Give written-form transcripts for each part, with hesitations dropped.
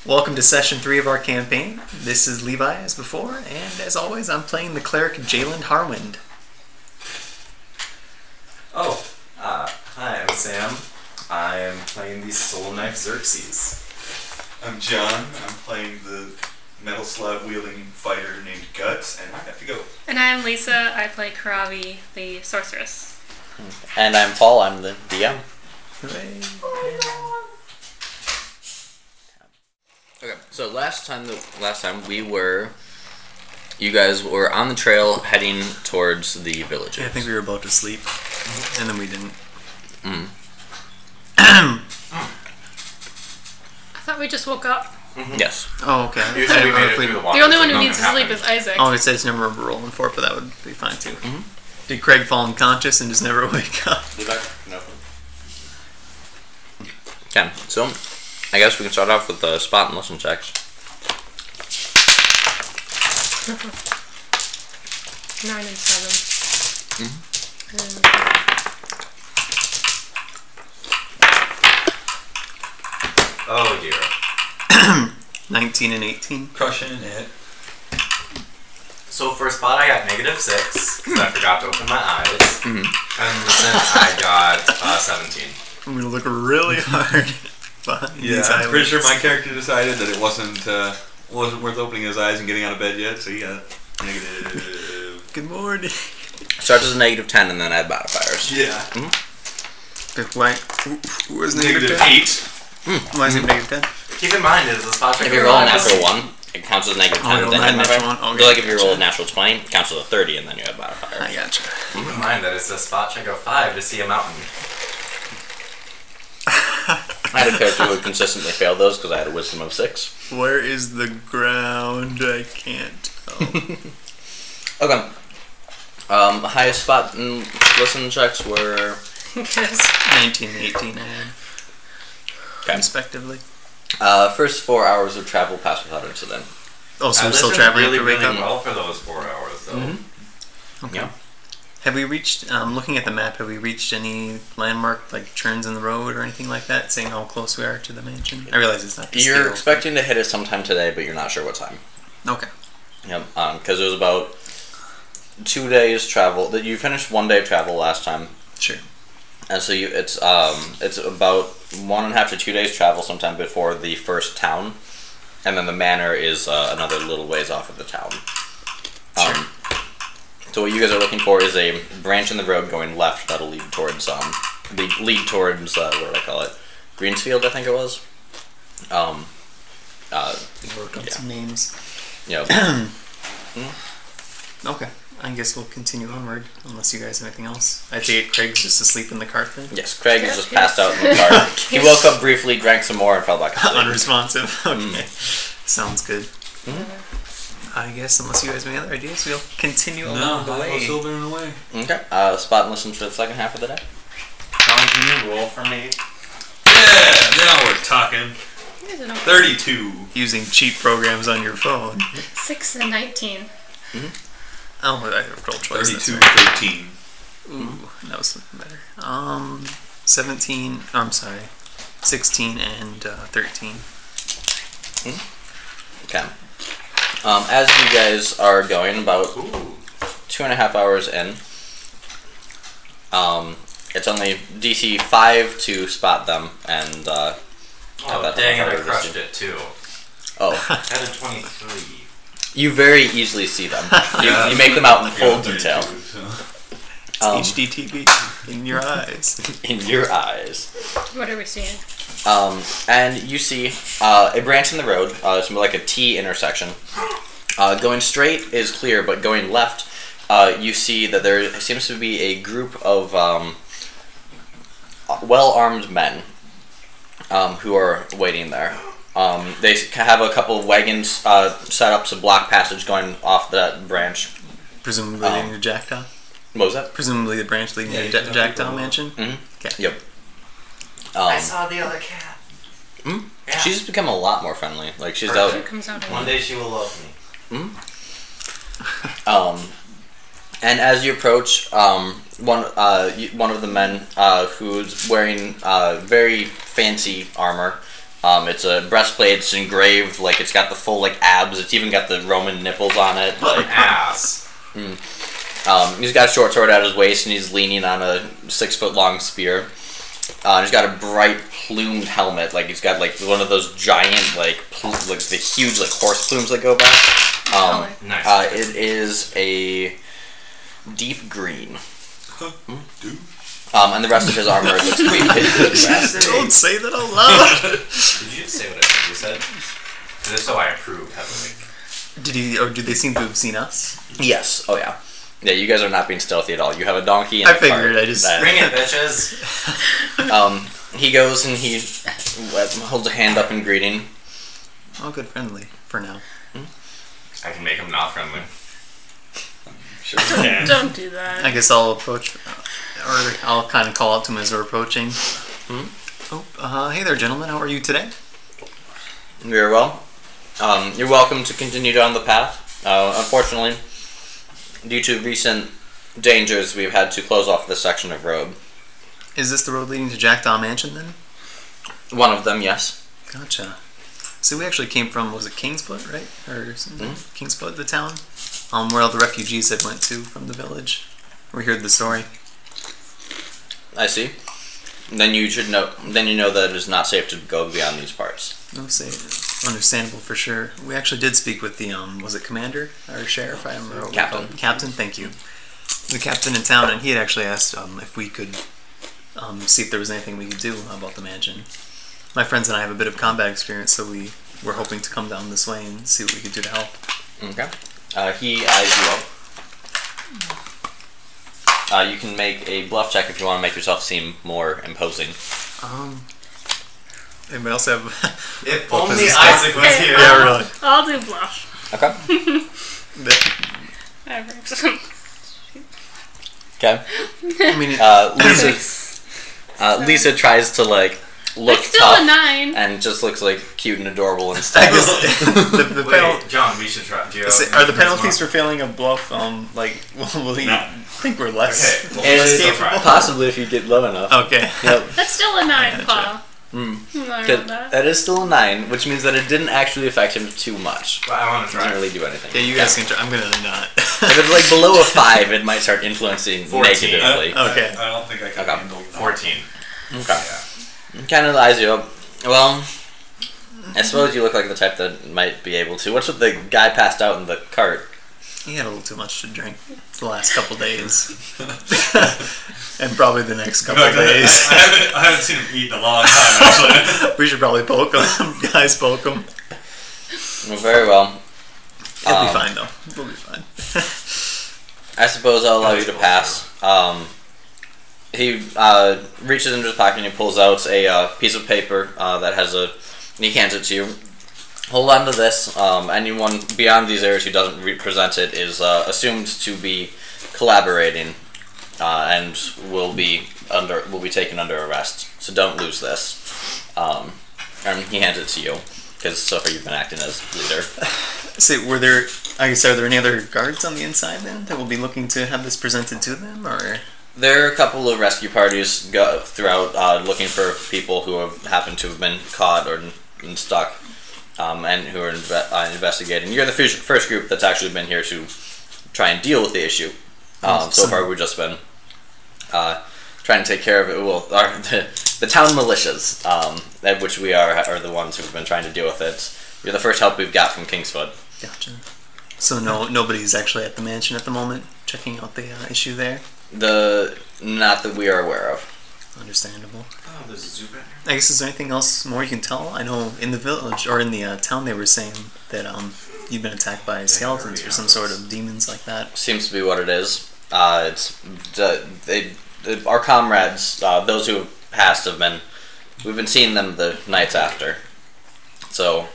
Welcome to session 3 of our campaign. This is Levi as before, and as always I'm playing the Cleric Jaylen Harwind. Hi, I'm Sam. I'm playing the Soul Knife Xerxes. I'm John. I'm playing the metal slab wielding fighter named Guts, and I have to go. And I'm Lisa. I play Kurave, the Sorceress. And I'm Paul. I'm the DM. Okay, so last time you guys were on the trail heading towards the villages. Yeah, I think we were about to sleep, and then we didn't. I thought we just woke up. Yes. Oh, okay. You said we made it through the water. The only one who so needs to nothing sleep is happened. Isaac. Oh, it says never rolling for it, but that would be fine too. Did Craig fall unconscious and just never wake up? Levi? No. Okay, so I guess we can start off with the spot and listen checks. 9 and 7. Oh dear. 19 and 18. Crushing it. So for a spot I got -6, because I forgot to open my eyes. And listen, I got 17. I'm gonna look really hard behind these I'm pretty sure my eyelids. character decided that it wasn't worth opening his eyes and getting out of bed yet, so he got negative. Good morning. Starts as a -10 and then add modifiers. Yeah. Why? Who is Negative -10? 8. Why is it -10? Keep in mind, it's a spot check. If you roll a natural 1, it counts as -10 Oh, you and roll then a add natural modifiers. one? So like if you Okay, roll a gotcha. natural 20, it counts as a 30 and then you add modifiers. I gotcha. Keep in mind that it's a spot check of 5 to see a mountain. I had a character who would consistently fail those because I had a wisdom of 6. Where is the ground? I can't tell. Okay. Highest spot and listen checks were... Yes. 19 and 18 I had, Okay. respectively. First 4 hours of travel passed without incident. Oh, so I we're still listened traveling really, after we wake really up? well for those 4 hours, though. Okay. Yeah. Have we reached, looking at the map, have we reached any landmark, like turns in the road or anything like that, saying how close we are to the mansion? I realize it's not the You're scale. expecting to hit it sometime today, but you're not sure what time. Okay. Yep. Because it was about 2 days travel. That you finished 1 day of travel last time, Sure. and so it's about 1.5 to 2 days travel sometime before the first town, and then the manor is another little ways off of the town. Sure. So what you guys are looking for is a branch in the road going left that'll lead towards what do I call it? Greensfield, I think it was. Work on some names. Yeah. Okay. I guess we'll continue onward, unless you guys have anything else. I take Craig's just asleep in the cart then? Yes, Craig is just passed out in the car. He woke up briefly, drank some more, and fell back asleep. Unresponsive. Okay. Sounds good. I guess, unless you guys have any other ideas, we'll continue along the way. Silvering away. Okay. Spot and listen for the second half of the day. John, can you roll for me? Yeah, now we're talking. 32. Using cheat programs on your phone. 6 and 19. Oh, I rolled twice. 32, That's right. 13. Ooh, that was something better. 17. I'm sorry. 16 and 13. Okay. As you guys are going about 2.5 hours in, it's only DC 5 to spot them, and Oh, dang it, I crushed it, too. Oh, I had a 23. you very easily see them. You make them out in full detail. It's HDTV in your eyes. In your eyes. What are we seeing? And you see a branch in the road. It's more like a T intersection. Going straight is clear, but going left, you see that there seems to be a group of well-armed men who are waiting there. They have a couple of wagons set up to block passage going off that branch. Presumably leading to Jackdaw? What was that? Presumably the branch leading to Jackdaw Mansion? Okay. Yep. I saw the other cat. Yeah. She's become a lot more friendly. Like she's It out. comes out One day she will love me. And as you approach, one of the men who's wearing very fancy armor It's a breastplate. It's engraved. Like it's got the full like abs. It's even got the Roman nipples on it. Like Ass. He's got a short sword at his waist, and he's leaning on a 6-foot-long spear. He's got a bright plumed helmet. Like he's got like one of those giant like the huge like horse plumes that go back. Nice. It is a deep green. And the rest of his armor looks pretty Don't say that out loud. Did you just say what I think you said? Because if so, I approve heavily. Did he, or did they seem to have seen us? Yes. Oh yeah. Yeah, you guys are not being stealthy at all. You have a donkey and I a cart. figured. I just Bring it, bitches. He goes and he holds a hand up in greeting. Oh, good, friendly for now. I can make him not friendly. Sure you can. Don't do that. I guess I'll approach, or I'll kind of call out to him as we're approaching. Oh, hey there, gentlemen. How are you today? Very well. You're welcome to continue down the path. Unfortunately, due to recent dangers, we've had to close off this section of road. Is this the road leading to Jackdaw Mansion then? One of them, yes. Gotcha. So we actually came from, was it Kingsfoot, right? Or something? Kingsfoot, the town? Where all the refugees had went to from the village. We heard the story. I see. Then you should know. Then you know that it is not safe to go beyond these parts. No, say understandable for sure. We actually did speak with the was it commander or sheriff? I don't remember. What Captain. we called him. Captain, thank you. The captain in town, and he had actually asked if we could see if there was anything we could do about the mansion. My friends and I have a bit of combat experience, so we were hoping to come down this way and see what we could do to help. Okay. He eyes you up. You can make a bluff check if you want to make yourself seem more imposing. Anybody else have? If only Isaac was here. Yeah, really. I'll do bluff. Okay. Okay. I mean, Lisa tries to like look It's still tough a 9. and just looks like cute and adorable and I stuff. guess the Wait, John, we should try. Do you have are the penalties for failing a bluff? Like, will he think we're less? Okay, well, less let's still capable? try. Possibly if you get low enough. Okay. Yep. That's still a 9, Paul. That is still a 9, which means that it didn't actually affect him too much. Well, I want to It didn't try. really do anything. Yeah, you guys can try. I'm gonna not. If it's like below a 5, it might start influencing 14. negatively. Okay. I don't think I can Okay. handle that. 14. Okay. Kind of eyes you up. Well, I suppose you look like the type that might be able to. What's with the guy passed out in the cart? He had a little too much to drink the last couple days, and probably the next couple days. I haven't seen him eat in a long time, actually. We should probably poke him. Guys, poke him. Well, very well. He'll be fine though. We'll be fine. I suppose I'll allow you to pass. He reaches into his pocket and he pulls out a piece of paper that has a. And he hands it to you. Hold on to this. Anyone beyond these areas who doesn't present it is assumed to be collaborating, and will be taken under arrest. So don't lose this. And he hands it to you because so far you've been acting as leader. So, are there any other guards on the inside then that will be looking to have this presented to them, or? There are a couple of rescue parties throughout looking for people who have happened to have been caught or been stuck, and who are investigating. You're the first group that's actually been here to try and deal with the issue. So far, we've just been trying to take care of it. Well, the town militias, which we are the ones who've been trying to deal with it. You're the first help we've got from Kingsfoot. Gotcha. So nobody's actually at the mansion at the moment checking out the issue there. Not that we are aware of. Understandable. Oh, there's a zoo back here. I guess is there anything else more you can tell? I know in the village or in the town they were saying that you've been attacked by skeletons or some sort of demons like that. Seems to be what it is. Our comrades, those who have passed, we've been seeing them the nights after. So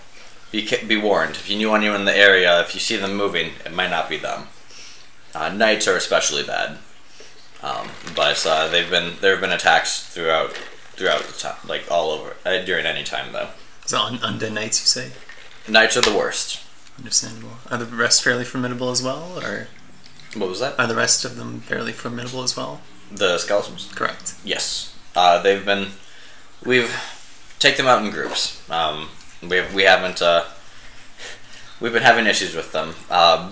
be warned. If you knew anyone in the area, if you see them moving, it might not be them. Nights are especially bad. But there have been attacks throughout the time, like all over during any time though. So undead nights, you say? Nights are the worst. Understandable. Are the rest fairly formidable as well, or What was that? are the rest of them fairly formidable as well? The skeletons? Correct. Yes. take them out in groups. We haven't. We've been having issues with them.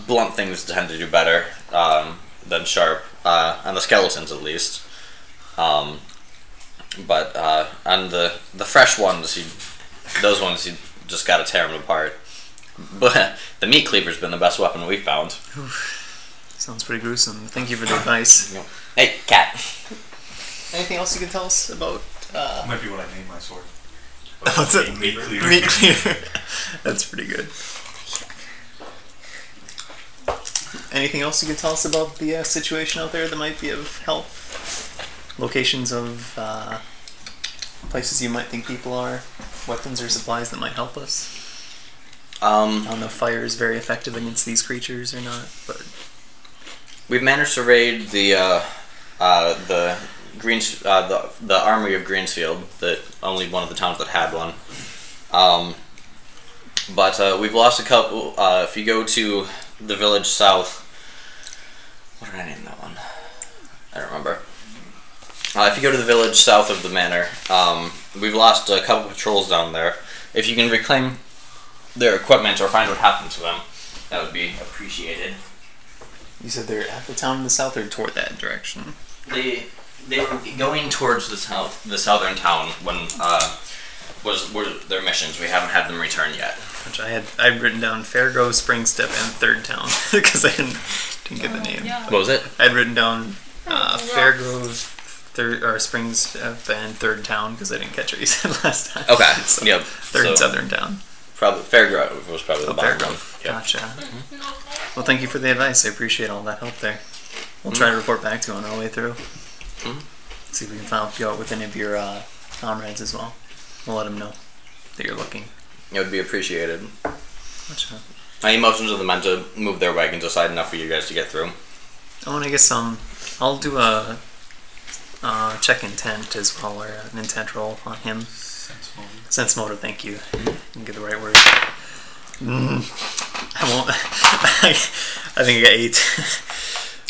Blunt things tend to do better than sharp, on the skeletons at least. But on the fresh ones, those ones you just gotta tear them apart. But the meat cleaver's been the best weapon we've found. Sounds pretty gruesome. Thank you for the advice. Hey, cat. Anything else you can tell us about? Might be what I named my sword. What's it? Meat cleaver. Meat cleaver. That's pretty good. Anything else you can tell us about the situation out there that might be of help? Locations of places you might think people are, weapons or supplies that might help us. I don't know if fire is very effective against these creatures or not, but we've managed to raid the armory of Greensfield, that only one of the towns that had one. But we've lost a couple. If you go to the village south, what did I name that one? I don't remember. If you go to the village south of the manor, we've lost a couple patrols down there. If you can reclaim their equipment or find what happened to them, that would be appreciated. you said they're at the town in the south or toward that direction? They were going towards the southern town when were their missions. We haven't had them return yet. Which I'd written down Fairgrove, Springstep, and Third Town because I didn't get the name. Yeah. What was it? I'd written down Fairgrove, Springstep, and Third Town because I didn't catch what you said last time. Okay. So, Yep. Third and Southern Town. Probably Fairgrove was probably the bottom one. Fairgrove. Yep. Gotcha. Well, thank you for the advice. I appreciate all that help there. We'll try to report back to you on our way through. See if we can help you out with any of your comrades as well. We'll let them know that you're looking. It would be appreciated. Gotcha. Any motions of the men to move their wagons aside enough for you guys to get through? Oh, and I guess I'll do a check intent as well, or an intent roll on him. Sense motive, thank you. Didn't get the right word. I won't. I think I got 8.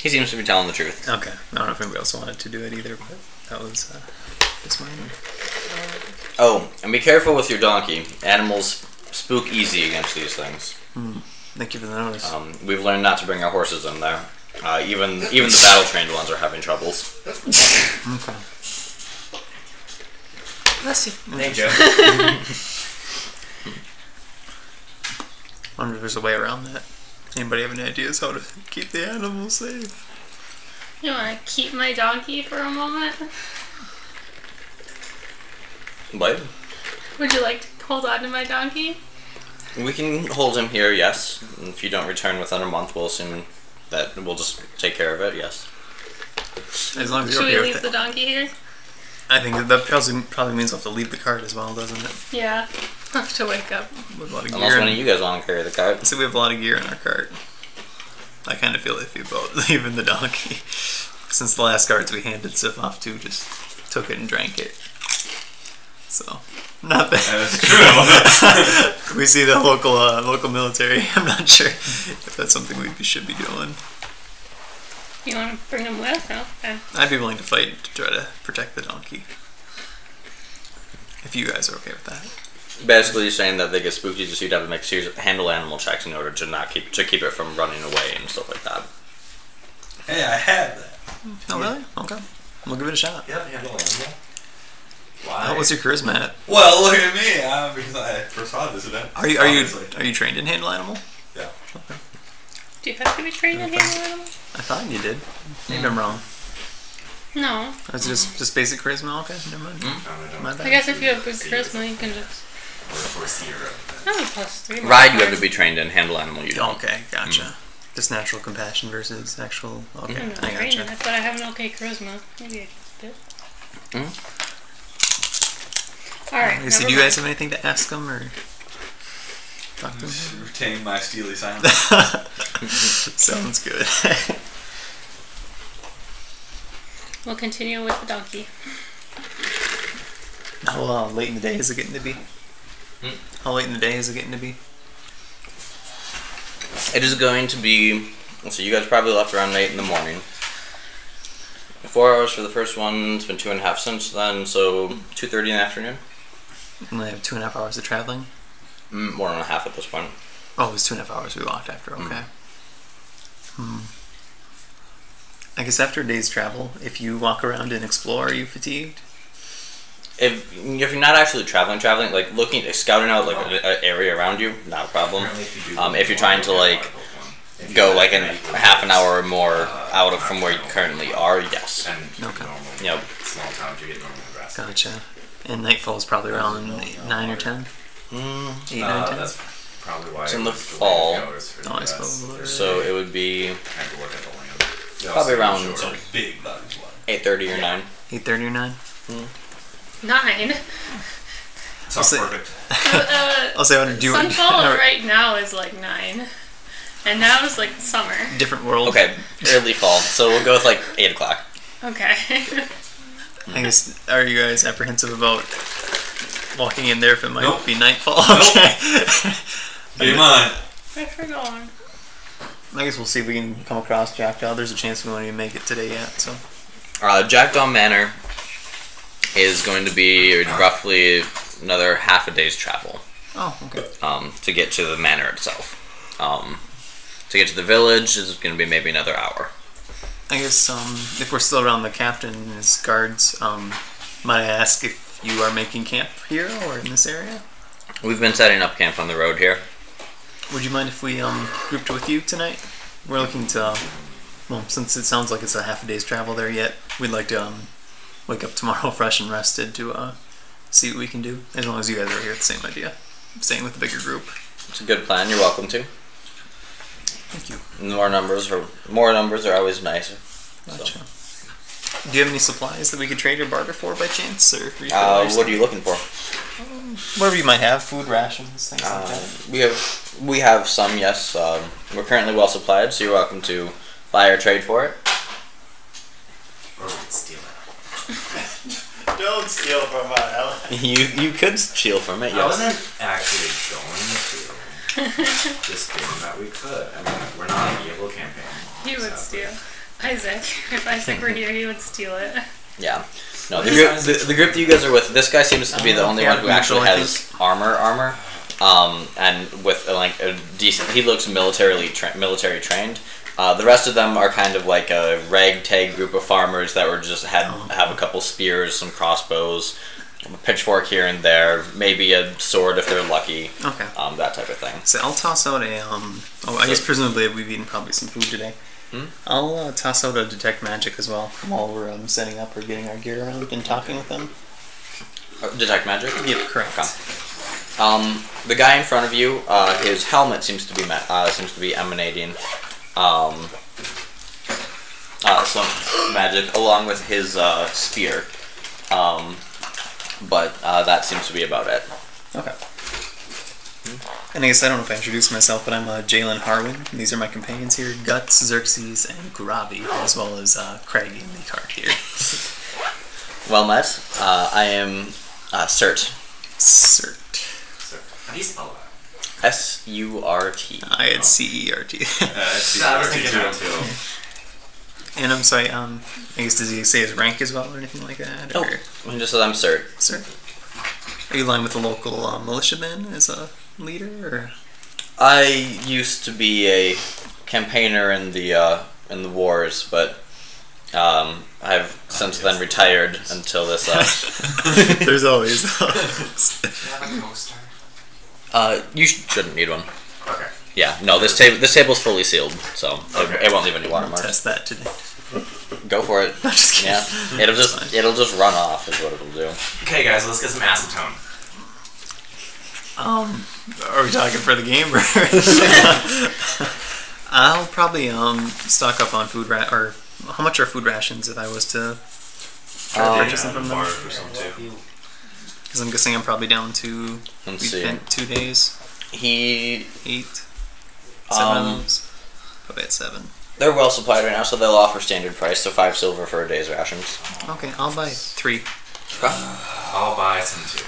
He seems to be telling the truth. Okay. I don't know if anybody else wanted to do it either, but that was just mine. Oh, and be careful with your donkey. Animals spook easy against these things. Thank you for the notice. We've learned not to bring our horses in there. Even the battle-trained ones are having troubles. Okay. Bless you. Thank you. I wonder if there's a way around that. Anybody have any ideas how to keep the animals safe? You want to keep my donkey for a moment? What? Would you like to hold on to my donkey? We can hold him here, yes. If you don't return within a month, we'll assume that we'll just take care of it, yes. As long as Should you're we okay leave with the it. donkey here? I think that probably means we'll have to leave the cart as well, doesn't it? Yeah. I'll have to wake up. With a lot of Unless gear. one of you guys want to carry the cart. So we have a lot of gear in our cart. I kind of feel iffy about leaving the donkey. Since the last carts we handed stuff off to just took it and drank it. So, not that. That's true. We see the local military. I'm not sure if that's something we should be doing. You want to bring him with? No? Okay. I'd be willing to fight to try to protect the donkey. If you guys are okay with that. Basically, you're saying that they get spooky, just you'd have to make serious handle animal checks in order to not keep it from running away and stuff like that. Hey, I have that. Oh, really? Okay. We'll give it a shot. Yeah, handle animal. Why? What's your charisma at? Well, look at me. Because I first saw this event. Are you trained in handle animal? Yeah. Okay. Do you have to be trained in handle animals? I thought you did. Maybe I'm wrong. No. That's just basic charisma. Okay, never mind. My bad. I guess if you have good charisma, you can just. Oh, +3. Ride, you have to be trained in. Handle animal, you don't. Okay, gotcha. Just natural compassion versus actual. Okay, I'm not I trained in gotcha. it, but I have an okay charisma. Maybe I can do it. Alright. So do you guys have anything to ask them or talk to them? Retain my steely silence. Sounds good. We'll continue with the donkey. How late in the day is it getting to be? How late in the day is it getting to be? It is going to be. So you guys probably left around 8 in the morning. 4 hours for the first one. It's been 2.5 since then, so 2:30 in the afternoon. We only have 2.5 hours of traveling. 1.5 at this point. Oh, it was 2.5 hours we walked after. Okay. I guess after a day's travel, if you walk around and explore, are you fatigued? If you're not actually traveling, like scouting out like an area around you, not a problem. If you're trying to like go like in half an hour or more out of from where you currently are, yes. Okay. Yep. Small towns you get normal grass. Gotcha. And nightfall is probably around 9 or 10? 8, 9, 10? That's probably why It's in the fall. Oh, I suppose. So it would be I have to look at the land. probably around Big bodies. 8:30 or 9. 8:30 or 9? 9. Sounds say- perfect. I'll say I want to do it. Sunfall right now is like 9. And now it's like summer. Different world. Okay, early fall. So we'll go with like 8 o'clock. Okay. I guess, are you guys apprehensive about walking in there if it might Nope. be nightfall? Nope. Okay. Game on. Where's we going? I guess we'll see if we can come across Jackdaw. There's a chance we won't even make it today yet, so. Jackdaw Manor is going to be roughly another half a day's travel Oh, okay. to get to the manor itself. To get to the village is going to be maybe another hour. I guess if we're still around the captain and his guards, might I ask if you are making camp here or in this area? We've been setting up camp on the road here. Would you mind if we grouped with you tonight? We're looking to, well, since it sounds like it's a half a day's travel there yet, we'd like to wake up tomorrow fresh and rested to see what we can do. As long as you guys are here, it's the same idea. Staying with the bigger group. It's a good plan. You're welcome to. Thank you. More numbers are always nicer. Gotcha. Do you have any supplies that we could trade or barter for by chance, or What are you looking for? whatever you might have, food rations, things like that. We have some, yes. We're currently well supplied, so you're welcome to buy or trade for it. Or we can steal it. Don't steal from my house. You could steal from it, I yes. wasn't actually going to. Just kidding that we could. I mean, we're not an evil campaign. He would steal. Isaac. If Isaac were here, he would steal it. Yeah. No, the group that you guys are with, this guy seems to be the only one who actually has armor. And with like a decent, he looks military trained. The rest of them are kind of like a ragtag group of farmers that were just have a couple spears, some crossbows, a pitchfork here and there, maybe a sword if they're lucky. Okay. That type of thing. So I'll toss out a I guess presumably we've eaten probably some food today. I'll toss out a detect magic as well while we're setting up or getting our gear around and talking with them. Detect magic? Yep, correct. Okay. The guy in front of you, his helmet seems to be emanating some magic along with his spear. But that seems to be about it. Okay. And I guess I don't know if I introduced myself, but I'm Jaylen Harwind. And these are my companions here, Guts, Xerxes, and Kurave, as well as Craig in the cart here. Well met. I am Surt. Surt. So, how do you spell that? S-U-R-T. I had C-E-R-T. I was thinking that too. And I'm sorry, I guess does he say his rank as well or anything like that? Nope. He just said I'm Surt. Surt. Are you aligned with the local militia then as a leader, or? I used to be a campaigner in the wars, but I've since then retired until this. There's always those. Do you have a co-star? You shouldn't need one. Okay. Yeah, no. This table's fully sealed, so it won't leave any watermarks. Test that today. Go for it. I'm just kidding. Yeah, it'll just run off is what it'll do. Okay, guys, let's get some acetone. Are we talking for the game, or? I'll probably stock up on food or how much are food rations if I was to try to purchase them from them? For some too. Because I'm guessing I'm probably down to Let's we see. spent 2 days, He 8, 7 of those. Probably at 7. They're well supplied right now, so they'll offer standard price, so 5 silver for a day's rations. Okay, I'll buy 3. I'll buy some too.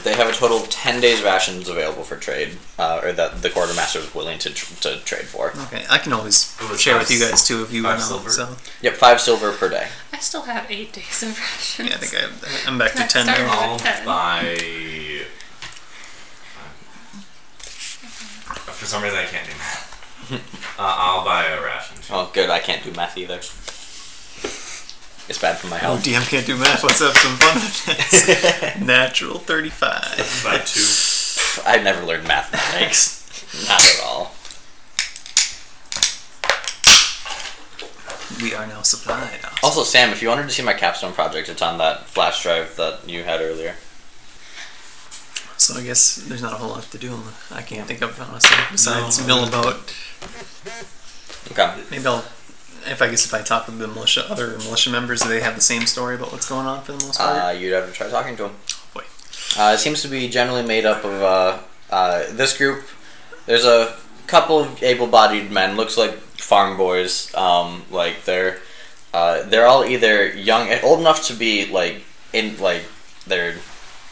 They have a total of 10 days rations available for trade, or that the quartermaster is willing to trade for. Okay, I can always It was share with 5 you guys too if you 5 want. silver? So Yep, 5 silver per day. I still have 8 days of rations. yeah, I think I'm back to Next 10 time. now. I'll 10. buy For some reason, I can't do math. I'll buy a ration. Oh, good. I can't do math either. It's bad for my Oh, health. DM can't do math. Let's have some fun with this. Natural 35. By 2. I've never learned mathematics. Not at all. We are now supplied. Also, Sam, if you wanted to see my capstone project, it's on that flash drive that you had earlier. So I guess there's not a whole lot to do. I can't think of honestly besides mill about. Okay. Maybe I'll. If I talk with the other militia members, do they have the same story about what's going on for the most part? You'd have to try talking to them. Oh boy. It seems to be generally made up of this group. There's a couple of able-bodied men. Looks like farm boys. Like they're all either young, old enough to be like in like they're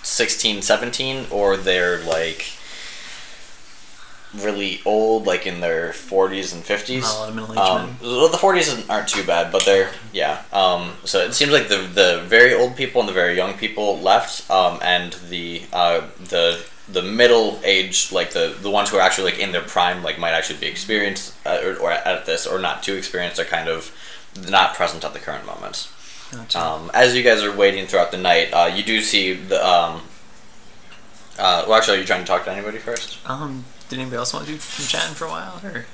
16, 17, or they're like really old, like in their 40s and 50s. Not a lot of middle-aged men. Well, the 40s aren't too bad, but they're so it seems like the very old people and the very young people left, and the middle age, like the ones who are actually like in their prime, like might actually be experienced or at this, or not too experienced, are kind of not present at the current moment. Gotcha. As you guys are waiting throughout the night, you do see the well, actually, are you trying to talk to anybody first? Did anybody else want to do some chatting for a while, or?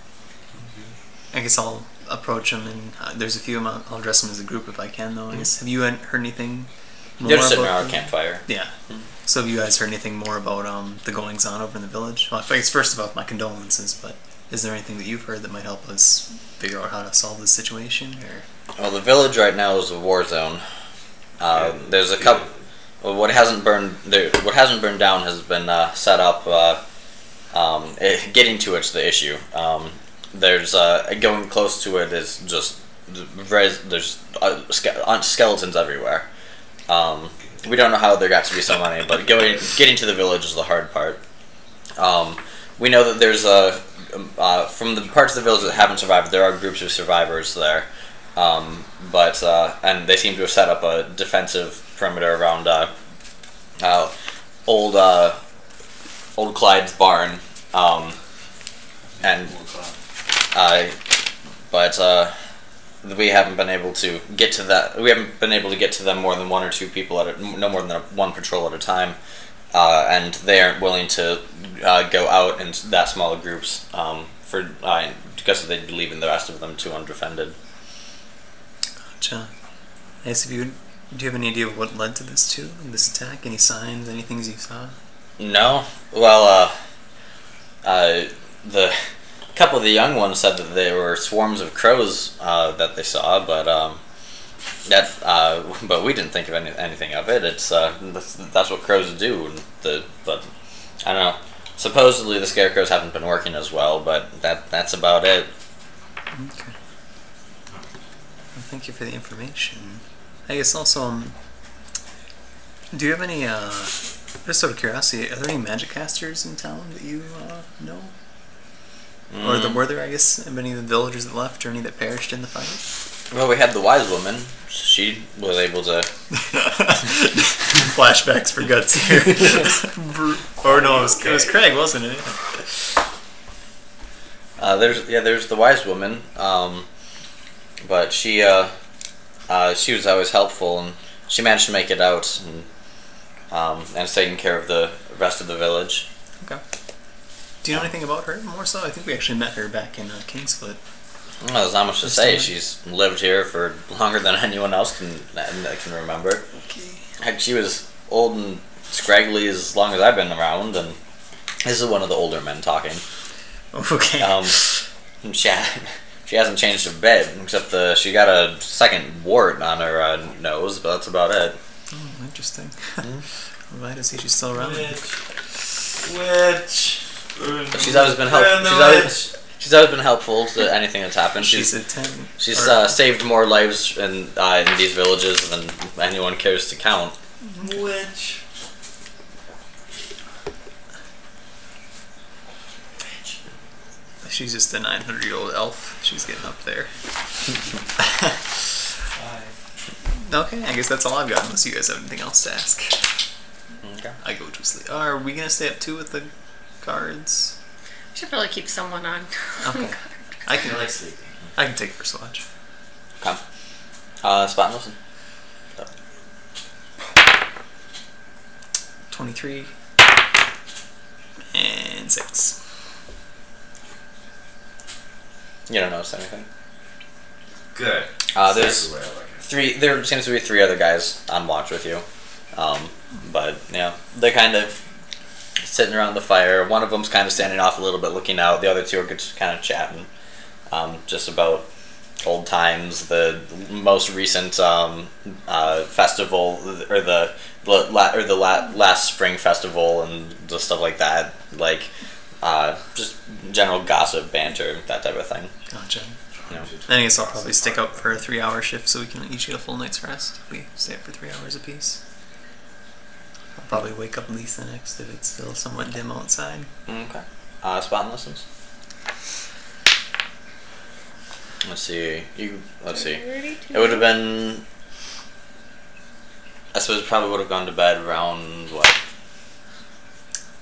I guess I'll approach them, and there's a few of them. I'll address them as a group if I can, though. I guess. Have you heard anything more They're just sitting about around a campfire. Yeah. So have you guys heard anything more about the goings on over in the village? Well, I guess first of all, my condolences, but is there anything that you've heard that might help us figure out how to solve this situation? Or Well, the village right now is a war zone. There's a couple. Well, what hasn't burned down has been set up. Getting to it's the issue. There's going close to it is just there's skeletons everywhere. We don't know how there got to be so many, but getting to the village is the hard part. We know that there's from the parts of the village that haven't survived, there are groups of survivors there, but and they seem to have set up a defensive perimeter around old Clyde's barn, but we haven't been able to get to that. We haven't been able to get to them more than one or two people no more than one patrol at a time, and they aren't willing to go out in that small of groups because they believe in the rest of them too undefended. Gotcha. Yes, do you have any idea of what led to this attack? Any signs? Any things you saw? No. Well, the couple of the young ones said that there were swarms of crows that they saw, but but we didn't think of anything of it. It's that's what crows do. But I don't know. Supposedly the scarecrows haven't been working as well, but that's about it. Okay. Well, thank you for the information. I guess also, do you have any, just out of curiosity, are there any magic casters in town that you know? Or were there, I guess, any of the villagers that left, or any that perished in the fight? Well, we had the wise woman. She was able to... Flashbacks for guts here. Or no, it was Craig, wasn't it? There's the wise woman, but she was always helpful, and she managed to make it out, and is taking care of the rest of the village. Okay. Do you know anything about her more so? I think we actually met her back in Kingsfoot. Well, there's not much to say. She's lived here for longer than anyone else can remember. Okay. Heck, she was old and scraggly as long as I've been around, and this is one of the older men talking. Okay. She hasn't changed a bit, except she got a second wart on her nose, but that's about it. Oh, interesting. Glad to see she's still around. Which? She's always been helpful. She's always been helpful to anything that's happened. She's a 10. She's saved more lives in these villages than anyone cares to count. Which? She's just a 900-year-old elf. She's getting up there. Okay, I guess that's all I've got, unless you guys have anything else to ask. Okay. I go to sleep. Are we going to stay up too with the cards? Should probably keep someone on. Okay. I I can like sleeping. I can take first watch. Okay. Spot and listen. 23 and 6. You don't notice anything. Good. There's That's the way I like it. three. There seems to be 3 other guys on watch with you, but yeah, they're kind of sitting around the fire. One of them's kind of standing off a little bit, looking out. The other 2 are just kind of chatting, just about old times, the most recent festival, or the last spring festival, and just stuff like that. Like, just general gossip, banter, that type of thing. Gotcha. Yeah. I guess I'll probably stick up for a 3-hour shift so we can each get a full night's rest if we stay up for 3 hours apiece. I'll probably wake up Lisa next if it's still somewhat dim outside. Okay. Spot and listens. Let's see. Let's see. It would have been. I suppose it probably would have gone to bed around what?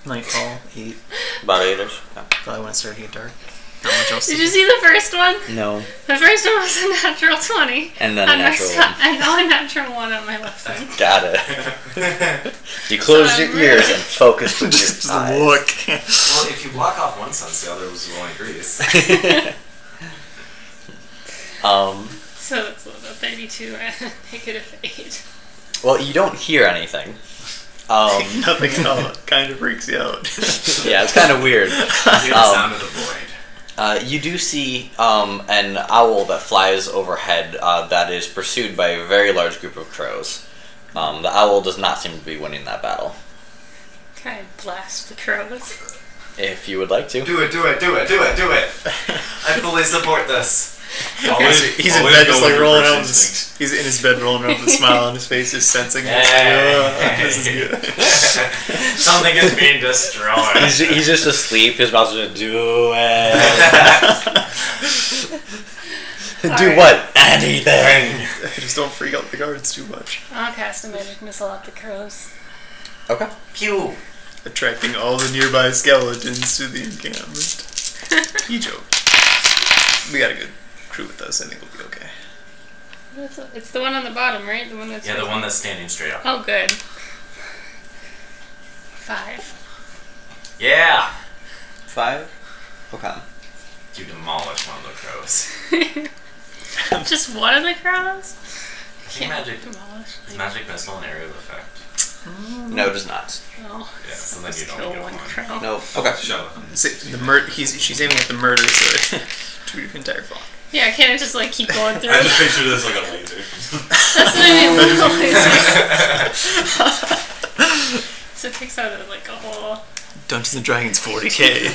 Nightfall, 8. About 8ish. Okay. Probably when it's starting to get dark. Not much else to Did you do. see the first one? No. The first one was a natural 20. And then a on my natural side, 1. and now a natural 1 on my left side. Got it. You close So your I'm ears really- and focus with Just your eyes. look. Well, if you block off one sense, the other will increase. So it's a 32 and a -8. Well, you don't hear anything. Nothing at all. Kind of freaks you out. Yeah, it's kind of weird. You hear the sound of the void. You do see an owl that flies overhead that is pursued by a very large group of crows. The owl does not seem to be winning that battle. Can I blast the crows? If you would like to. Do it, do it, do it, do it, do it! I fully support this. He's in bed just like rolling around. He's in his bed rolling around with a smile on his face, just sensing it. This is good. Something is being destroyed. He's just asleep. His mouth's just do it. Do Alright. what? Anything. Just don't freak out the guards too much. I'll cast a magic missile at the crows. Okay. Pew! Attracting all the nearby skeletons to the encampment. He joked. We got a good crew with us. I think we'll be okay. It's the one on the bottom, right? The one that's Yeah, the one that's standing straight up. Oh, good. 5. Yeah! 5. Okay. You demolish one of the crows. Just one of the crows? Can magic, demolish. is magic missile an area of effect? No, it does not. Oh, Yeah, so then just you don't kill get one one. crow. No. Okay. Show. She's aiming at the murder, so to your entire flock. Yeah, can't I just like keep going through? I just picture this like a laser. That's what I mean. So it takes out like a whole. Dungeons and Dragons 40k.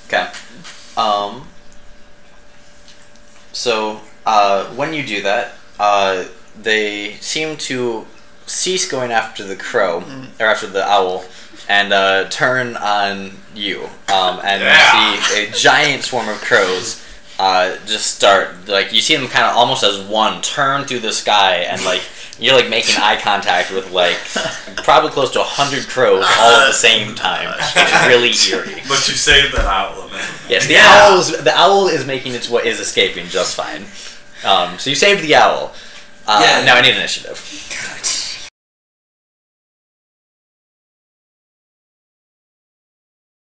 Okay. So, when you do that, they seem to cease going after the crow, or after the owl, and turn on you. And you see a giant swarm of crows just start, like, you see them kind of almost as one turn through the sky, and like, you're like making eye contact with like probably close to 100 crows all at the same time. It's really eerie. But you saved that owl, man. Yes, the owl is making its way, is escaping just fine. So you saved the owl. Yeah. Now I need initiative.